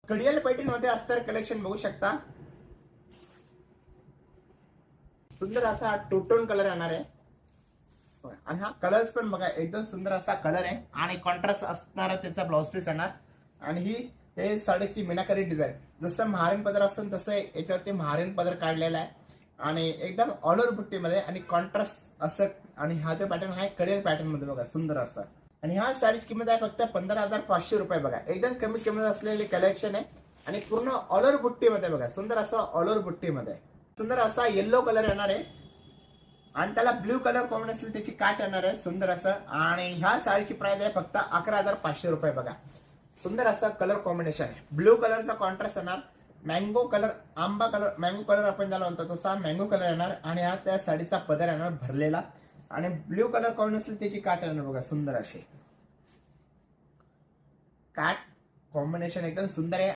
कडियाल पैठणी मध्ये अस्तर कलेक्शन बघू शकता. सुंदर असा टू टोन कलर येणार आहे आणि हा कलर्स पण बघा एकदम सुंदर असा कलर आहे आणि कॉन्ट्रास्ट असणारा त्याचा ब्लाउज पीस येणार. आणि ही हे साडीची मीनाकारी डिझाईन जसं महारीन पदर असतो तसं याच्यावरती महारीन पदर काढलेला आहे आणि एकदम ऑल ओव्हर बुट्टीमध्ये आणि कॉन्ट्रास्ट असं. आणि हा जो पॅटर्न आहे कडियाल पॅटर्न मध्ये बघा सुंदर असा. आणि ह्या साडीची किंमत आहे फक्त 15,500 रुपये. बघा एकदम कमी किंमत असलेले कलेक्शन आहे आणि पूर्ण ऑल ओव्हर बुट्टीमध्ये बघा सुंदर असं ऑल ओव्हर बुट्टीमध्ये सुंदर असा येल्लो कलर येणार आहे आणि त्याला ब्ल्यू कलर कॉम्बिनेशन त्याची काट येणार आहे सुंदर असं. आणि ह्या साडीची प्राइस आहे फक्त 11,500 रुपये. बघा सुंदर असं कलर कॉम्बिनेशन आहे. ब्ल्यू कलरचा कॉन्ट्रास्ट येणार, मँगो कलर, आंबा कलर, मँगो कलर आपण ज्याला म्हणतो तसा मँगो कलर येणार आणि हा त्या साडीचा पदर येणार भरलेला आणि ब्ल्यू कलर कॉम्बिनेशन त्याची काट येणार बघा सुंदर अशी काट कॉम्बिनेशन एकदम सुंदर आहे.